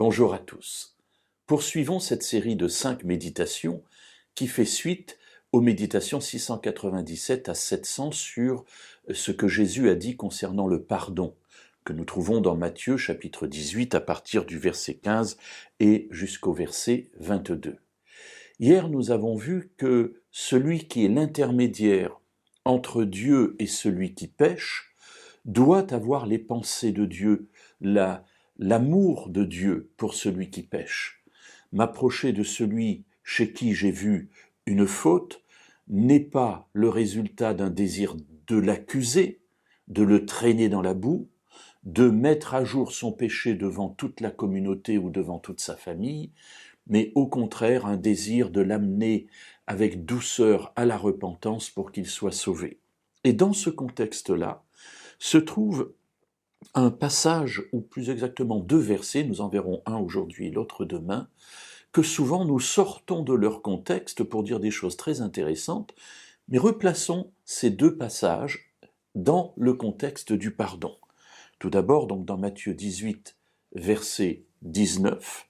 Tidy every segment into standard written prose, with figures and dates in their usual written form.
Bonjour à tous. Poursuivons cette série de 5 méditations qui fait suite aux méditations 697 à 700 sur ce que Jésus a dit concernant le pardon, que nous trouvons dans Matthieu chapitre 18 à partir du verset 15 et jusqu'au verset 22. Hier, nous avons vu que celui qui est l'intermédiaire entre Dieu et celui qui pêche doit avoir les pensées de Dieu, l'amour de Dieu pour celui qui pêche. M'approcher de celui chez qui j'ai vu une faute n'est pas le résultat d'un désir de l'accuser, de le traîner dans la boue, de mettre à jour son péché devant toute la communauté ou devant toute sa famille, mais au contraire un désir de l'amener avec douceur à la repentance pour qu'il soit sauvé. Et dans ce contexte-là, se trouve un passage, ou plus exactement 2 versets, nous en verrons un aujourd'hui et l'autre demain, que souvent nous sortons de leur contexte pour dire des choses très intéressantes, mais replaçons ces 2 passages dans le contexte du pardon. Tout d'abord, donc dans Matthieu 18, verset 19,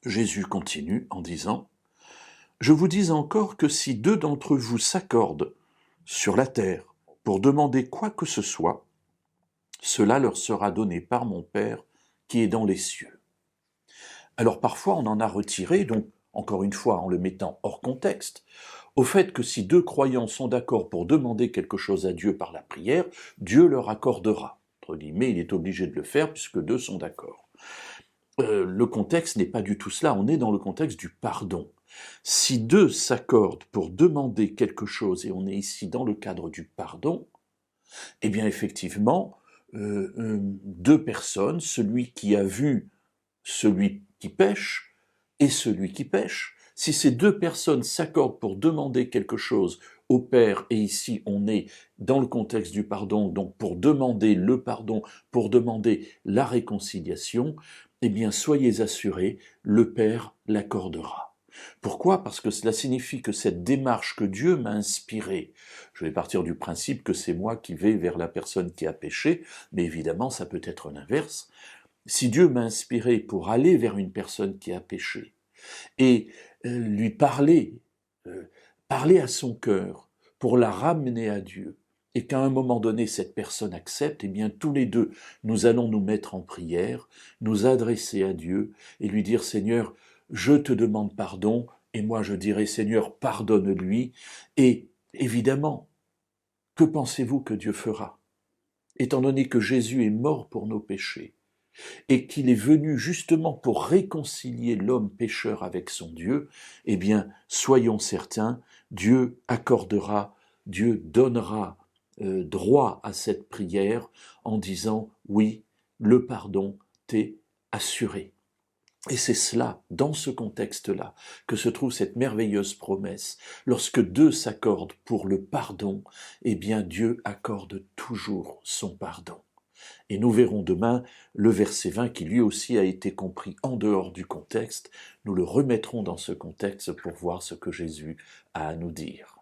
Jésus continue en disant « Je vous dis encore que si 2 d'entre vous s'accordent sur la terre pour demander quoi que ce soit, cela leur sera donné par mon Père qui est dans les cieux. » Alors parfois on en a retiré, donc encore une fois en le mettant hors contexte, au fait que si 2 croyants sont d'accord pour demander quelque chose à Dieu par la prière, Dieu leur accordera. Entre guillemets, il est obligé de le faire puisque 2 sont d'accord. Le contexte n'est pas du tout cela, on est dans le contexte du pardon. Si 2 s'accordent pour demander quelque chose, et on est ici dans le cadre du pardon, eh bien effectivement, 2 personnes, celui qui a vu celui qui pêche et celui qui pêche, si ces 2 personnes s'accordent pour demander quelque chose au Père, et ici on est dans le contexte du pardon, donc pour demander le pardon, pour demander la réconciliation, eh bien soyez assurés, le Père l'accordera. Pourquoi ? Parce que cela signifie que cette démarche que Dieu m'a inspirée, je vais partir du principe que c'est moi qui vais vers la personne qui a péché, mais évidemment ça peut être l'inverse. Si Dieu m'a inspiré pour aller vers une personne qui a péché et lui parler à son cœur pour la ramener à Dieu, et qu'à un moment donné cette personne accepte, eh bien tous les 2, nous allons nous mettre en prière, nous adresser à Dieu et lui dire « Seigneur, je te demande pardon » et moi je dirai « Seigneur, pardonne-lui » et évidemment, que pensez-vous que Dieu fera ? Étant donné que Jésus est mort pour nos péchés, et qu'il est venu justement pour réconcilier l'homme pécheur avec son Dieu, eh bien, soyons certains, Dieu accordera, Dieu donnera droit à cette prière en disant « Oui, le pardon t'est assuré ». Et c'est cela, dans ce contexte-là, que se trouve cette merveilleuse promesse. Lorsque 2 s'accordent pour le pardon, eh bien Dieu accorde toujours son pardon. Et nous verrons demain le verset 20 qui lui aussi a été compris en dehors du contexte. Nous le remettrons dans ce contexte pour voir ce que Jésus a à nous dire.